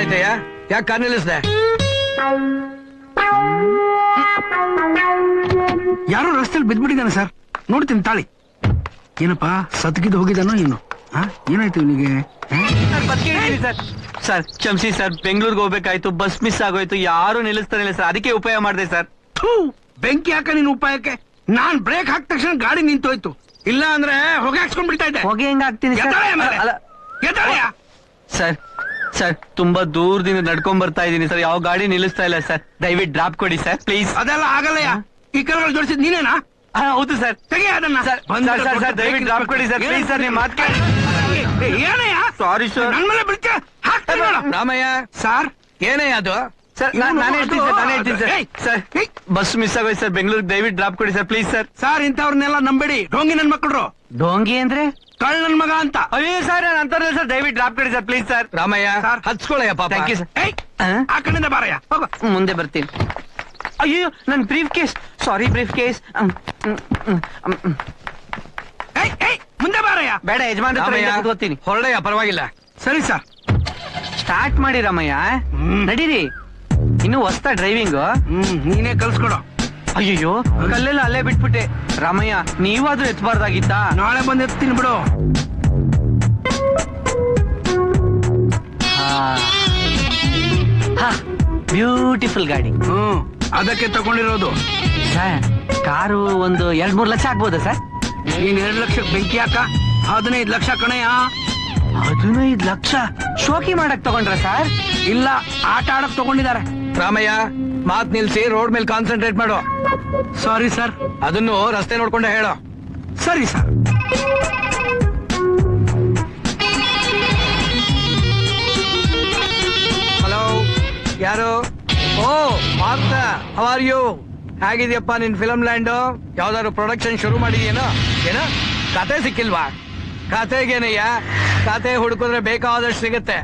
ಏನಾಯ್ತಯ್ಯ? ಯಾಕೆ ಕಾರ್ ನಿಲ್ಲಿಸ್ದೆ? ಯಾರೋ ರಸ್ತೆಯಲ್ಲಿ ಬಿದ್ದ್ಬಿಟ್ಟಿದ್ದಾನೆ ಸರ್, ನೋಡ್ತೀನಿ ತಾಳಿ. ಏನಪ್ಪಾ ಸತ್ಗಿದ್ದು ಹೋಗಿದ್ದಾನೋ ಏನು? ಏನಾಯ್ತು ಇವನಿಗೆ? ಸರ್ ಕ್ಷಮಿಸಿ ಸರ್, ಬೆಂಗಳೂರಿಗೆ ಹೋಗ್ಬೇಕಾಯ್ತು, ಬಸ್ ಮಿಸ್ ಆಗೋಯ್ತು, ಯಾರು ನಿಲ್ಲಿಸ್ತಾನಿಲ್ಲ ಸರ್, ಅದಕ್ಕೆ ಉಪಾಯ ಮಾಡಿದೆ ಸರ್. ಬೆಂಕಿ ಹಾಕ ನಿನ್ ಉಪಾಯಕ್ಕೆ. ನಾನ್ ಬ್ರೇಕ್ ಹಾಕಿದ ತಕ್ಷಣ ಗಾಡಿ ನಿಂತೋಯ್ತು, ಇಲ್ಲ ಅಂದ್ರೆ ಹೊಗೆ ಹಾಕ್ಸ್ಕೊಂಡ್ ಬಿಡ್ತಾ ಇದ್ದೆ. ಹೊಗೆ ಹೆಂಗ್ ಹಾಕ್ತೀನಿ ಸರ್? ಸರ್ ತುಂಬಾ ದೂರದಿಂದ ನಡ್ಕೊಂಡ್ ಬರ್ತಾ ಇದೀನಿ ಸರ್, ಯಾವ ಗಾಡಿ ನಿಲ್ಲಿಸ್ತಾ ಇಲ್ಲ ಸರ್, ದಯವಿಟ್ಟು ಡ್ರಾಪ್ ಕೊಡಿ ಸರ್ ಪ್ಲೀಸ್. ಅದೆಲ್ಲ ಆಗಲ್ಲಯ್ಯ, ಈ ಕಲ್ಗಳು ಜೋಡಿಸಿದ್ ನೀನೇನಾ? ಹೌದು ಸರ್. ತೆಗಿ ಅದನ್ನ. ಸರ್ ದಯವಿಟ್ಟು ಡ್ರಾಪ್ ಕೊಡಿ ಸರ್ ಪ್ಲೀಸ್ ಸರ್, ನಿಮ್ ಮಾತು ಏನಯ್ಯ? Sorry sir. ನನ್ ಮೇಲೆ ಬಿಡ್ತೀಯ? ಹಾಕ್ತೀನಿ ನೋಡು. ರಾಮಯ್ಯ ಸರ್ ಏನಯ್ಯ ಅದು? ಸರ್ ನಾನೇ ಹೇಳ್ತೀನಿ ಸರ್. ಬಸ್ ಮಿಸ್ ಆಗೋಯ್ತು ಸರ್, ಬೆಂಗಳೂರಿಗೆ ದಯವಿಟ್ಟು ಡ್ರಾಪ್ ಕೊಡಿ ಸರ್ ಪ್ಲೀಸ್ ಸರ್. ಸರ್ ಇಂಥವ್ರನ್ನೆಲ್ಲ ನಂಬೇಡಿ, ಡೋಂಗಿ ನನ್ ಮಕ್ಕಳು. ಡೋಂಗಿ ಅಂದ್ರೆ ಕಳ್ ನನ್ ಮಗ ಅಂತ. ಅಯ್ಯೋ ಸರ್ ನಾನು ಅಂತಾರಲ್ಲ ಸರ್, ದಯವಿಟ್ಟು ಡ್ರಾಪ್ ಕೊಡಿ ಸರ್ ಪ್ಲೀಸ್ ಸರ್. ರಾಮಯ್ಯ ಹಚ್ಕೊಳ್ಳಯ್ಯ ಪಾಪ. Thank you sir. ಆ ಕಡೆಯಿಂದ ಬಾರಯ್ಯ, ಹೋಗು. ಮುಂದೆ ಬರ್ತೀನಿ. ಅಯ್ಯೋ ನನ್ briefcase, sorry briefcase. ಮುಂದೆ ಬಾರಯ್ಯ. ಬೇಡ ಯಜಮಾನ್ ಕೂತ್ಕೋತೀನಿ. ಹೊರಡಯ್ಯ, ಪರವಾಗಿಲ್ಲ. ಸರಿ ಸರ್, ಸ್ಟಾರ್ಟ್ ಮಾಡಿ ರಾಮಯ್ಯ. ನಡೀರಿ, ಇನ್ನು ಹೊಸ್ತಾ ಡ್ರೈವಿಂಗ್. ನೀನೇ ಕಲ್ಸ್ಕೊಡು. ಅಯ್ಯೋ ಕಲ್ಲೆಲ್ಲ ಅಲ್ಲೇ ಬಿಟ್ಬಿಟ್ಟೆ. ರಾಮಯ್ಯ ನೀವಾದ್ರೂ ಎತ್ತಬಾರ್ದಾಗಿತ್ತ? ನಾಳೆ ಬಂದ್ ಎತ್ತೀನಿ ಬಿಡು. ಬ್ಯೂಟಿಫುಲ್ ಗಾಡಿ. ಅದಕ್ಕೆ ತಗೊಂಡಿರೋದು. ಸರ್ ಕಾರು ಒಂದು 2-3 ಲಕ್ಷ ಆಗ್ಬೋದಾ ಸರ್? ನೀನ್ 2 ಲಕ್ಷಕ್ಕೆ ಬೆಂಕಿ ಹಾಕ, 15 ಲಕ್ಷ ಕಣಯ್ಯ. 15 ಲಕ್ಷ ಶೋಕಿ ಮಾಡಕ್ ತಗೊಂಡ್ರ ಸರ್? ಇಲ್ಲ, ಆಟ ಆಡಕ್ ತಗೊಂಡಿದ್ದಾರೆ. ರಾಮಯ್ಯ ಮಾತ್ ನಿಲ್ಸಿ, ರೋಡ್ ಮೇಲೆ ಕಾನ್ಸಂಟ್ರೇಟ್ ಮಾಡು. Sorry sir. ಅದನ್ನು ರಸ್ತೆ ನೋಡ್ಕೊಂಡೆ ಹೇಳೋ. ಸರಿ ಸರ್. ಹಲೋ, ಯಾರು? ಓ ಮಾರ್ತ, ಹೌ ಆರ್ ಯು? ಹೇಗಿದ್ಯಪ್ಪ ನಿನ್ ಫಿಲಂ ಲ್ಯಾಂಡ್? ಯಾವ್ದಾದ್ರು ಪ್ರೊಡಕ್ಷನ್ ಶುರು ಮಾಡಿದ್ಯೇನೋ? ಏನೋ ಕತೆ ಸಿಕ್ಕಿಲ್ವಾ? ಕತೆಗೇನಯ್ಯ, ಕತೆ ಹುಡುಕಿದ್ರೆ ಬೇಕಾದಷ್ಟು ಸಿಗುತ್ತೆ.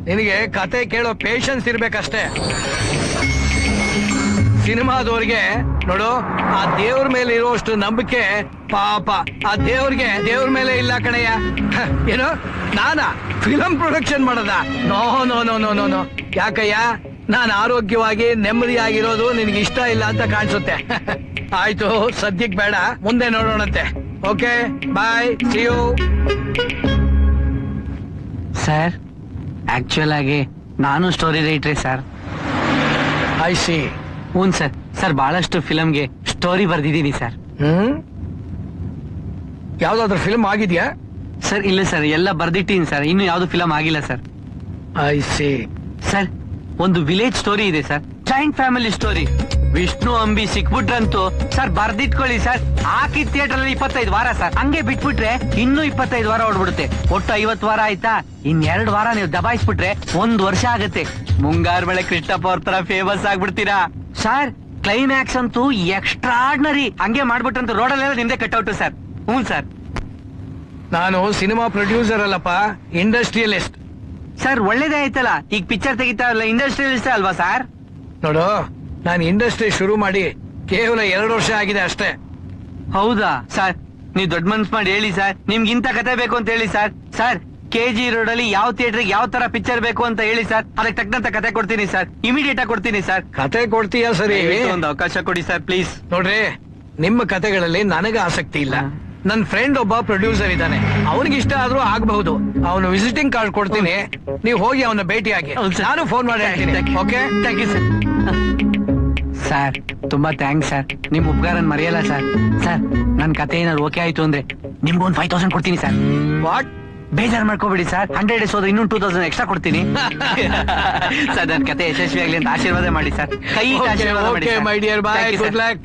ನಿನಗೆ ಕತೆ ಕೇಳೋ ಪೇಷನ್ಸ್ ಇರ್ಬೇಕಷ್ಟೇ. ಸಿನಿಮಾದವ್ರಿಗೆ ನೋಡು, ಆ ದೇವ್ರ ಮೇಲೆ ಇರುವಷ್ಟು ನಂಬಿಕೆ ಪಾಪ ಆ ದೇವ್ರ ಮೇಲೆ ಇಲ್ಲ ಕಣಯ್ಯ. ಏನು ನಾನಾ ಫಿಲಂ ಪ್ರೊಡಕ್ಷನ್ ಮಾಡದ? No no no no no no. ಯಾಕಯ್ಯ, ನಾನು ಆರೋಗ್ಯವಾಗಿ ನೆಮ್ಮದಿಯಾಗಿರೋದು ನಿನ್ಗೆ ಇಷ್ಟ ಇಲ್ಲ ಅಂತ ಕಾಣಿಸುತ್ತೆ. ಆಯ್ತು, ಸದ್ಯಕ್ ಬೇಡ, ಮುಂದೆ ನೋಡೋಣಂತೆ. Okay bye, see you. Sir actual ಆಗಿ ನಾನು ಸ್ಟೋರಿ ರೈಟ್ರೆ ಸರ್. I see. ಹ್ಞೂ ಸರ್. ಸರ್ ಬಹಳಷ್ಟು ಫಿಲಂಗೆ ಸ್ಟೋರಿ ಬರ್ದಿದ್ದೀನಿ ಸರ್. ಯಾವ್ದಾದ್ರು ಫಿಲ್ಮ್ ಆಗಿದ್ಯಾ? ಸರ್ ಇಲ್ಲ ಸರ್, ಎಲ್ಲ ಬರ್ದಿಟ್ಟಿನಿ ಸರ್, ಇನ್ನು ಯಾವ್ದು ಫಿಲಂ ಆಗಿಲ್ಲ ಸರ್. I see. ಸರ್ ಒಂದು ವಿಲೇಜ್ ಸ್ಟೋರಿ ಇದೆ sir, joint family story. Vishnu Ambi ಸಿಕ್ಬಿಟ್ರಂತೂ ಸರ್ ಬರ್ದಿಟ್ಕೊಳ್ಳಿ ಸರ್, ಹಾಕಿ ಥಿಯೇಟರ್ ಅಲ್ಲಿ 25 ವಾರ ಸರ್, ಹಂಗೆ ಬಿಟ್ಬಿಟ್ರೆ ಇನ್ನೂ 25 ವಾರ ಓಡ್ಬಿಡುತ್ತೆ. ಒಟ್ಟು 50 ವಾರ ಆಯ್ತಾ? ಇನ್ 2 ವಾರ ನೀವು ದಬಾಯಿಸ್ಬಿಟ್ರೆ 1 ವರ್ಷ ಆಗತ್ತೆ. ಮುಂಗಾರು ಮಳೆ ಕೃಷ್ಣಪ್ಪ ಅವ್ರ ತರ ಫೇಮಸ್ ಆಗ್ಬಿಡ್ತೀರಾ ಸರ್. ಕ್ಲೈಮ್ಯಾಕ್ಸ್ ಅಂತೂ ಎಕ್ಸ್ಟ್ರಾರ್ಡಿನರಿ, ಹಂಗೆ ಮಾಡ್ಬಿಟ್ರಂತೂ ರೋಡಲ್ಲೆಲ್ಲ ನಿಮ್ದೆ ಕಟ್ಔಟ್ ಸರ್. ಹ್ಞೂ ಸರ್. ನಾನು ಸಿನಿಮಾ ಪ್ರೊಡ್ಯೂಸರ್ ಅಲ್ಲಪ್ಪ, ಇಂಡಸ್ಟ್ರಿಯಲಿಸ್ಟ್. ಸರ್ ಒಳ್ಳೇದೇ ಆಯ್ತಲ್ಲ, ಈಗ ಪಿಕ್ಚರ್ ತೆಗಿತಾರಲ್ಲ, ಇಂಡಸ್ಟ್ರಿಯಲಿಸ್ಟ್ ಅಲ್ವಾ ಸರ್? ನೋಡು, ನಾನು ಇಂಡಸ್ಟ್ರಿ ಶುರು ಮಾಡಿ ಕೇವಲ 2 ವರ್ಷ ಆಗಿದೆ ಅಷ್ಟೇ. ಹೌದಾ ಸರ್? ನೀವ್ ದೊಡ್ಡ ಮನ್ಸ್ ಮಾಡಿ ಹೇಳಿ ಸರ್, ನಿಮ್ಗಿಂತ ಕತೆ ಬೇಕು ಅಂತ ಹೇಳಿ ಸರ್. ಸರ್ KG ರೋಡ್ ಅಲ್ಲಿ ಯಾವ ಥಿಯೇಟರ್ ಯಾವ ತರ ಪಿಕ್ಚರ್ ಬೇಕು ಅಂತ ಹೇಳಿ ಸರ್, ಅದಕ್ಕೆ ತಕ್ಕಂತ ಕತೆ ಕೊಡ್ತೀನಿ ಸರ್, ಇಮಿಡಿಯೇಟ್ ಆಗಿ ಕೊಡ್ತೀನಿ ಸರ್. ಕತೆ ಕೊಡ್ತೀಯಾ? ಸರಿ, ಒಂದು ಅವಕಾಶ ಕೊಡಿ ಸರ್ ಪ್ಲೀಸ್. ನೋಡ್ರಿ, ನಿಮ್ಮ ಕತೆಗಳಲ್ಲಿ ನನಗೆ ಆಸಕ್ತಿ ಇಲ್ಲ. ನನ್ ಫ್ರೆಂಡ್ ಒಬ್ಬ ಪ್ರೊಡ್ಯೂಸರ್ ಇದ್ದಾನೆ, ಅವನಿಗೆ ಇಷ್ಟ ಆದ್ರೂ ಆಗಬಹುದು. ಅವನು ವಿಸಿಟಿಂಗ್ ಕಾರ್ಡ್ ಕೊಡ್ತೀನಿ, ನೀವು ಹೋಗಿ ಅವನ ಭೇಟಿಯಾಗಿ. ನಾನು ಫೋನ್ ಮಾಡಿ ಹೇಳ್ತೀನಿ. Okay, thank you sir. Sir ತುಂಬಾ ಥ್ಯಾಂಕ್ಸ್ ಸರ್, ನಿಮ್ ಉಪಕಾರನ್ ಮರೆಯಲ್ಲ ಸರ್. ಸರ್ ನನ್ ಕತೆ ಏನಾದ್ರು ಓಕೆ ಆಯ್ತು ಅಂದ್ರೆ ನಿಮ್ಗೊಂದು 5000 ಕೊಡ್ತೀನಿ ಸರ್. ವಾಟ್? ಬೇಜಾರ್ ಮಾಡ್ಕೋಬೇಡಿ ಸರ್, 100 ಡೇಸ್ ಹೋದ್ರೆ ಇನ್ನೂ 2000 ಎಕ್ಸ್ಟ್ರಾ ಕೊಡ್ತೀನಿ. ಸರ್ ನನ್ ಕತೆ ಯಶಸ್ವಿ ಆಗ್ಲಿ ಅಂತ ಆಶೀರ್ವಾದ ಮಾಡಿ ಸರ್, ಕೈ ಆಶೀರ್ವಾದ ಮಾಡಿ. My dear, boy, good luck.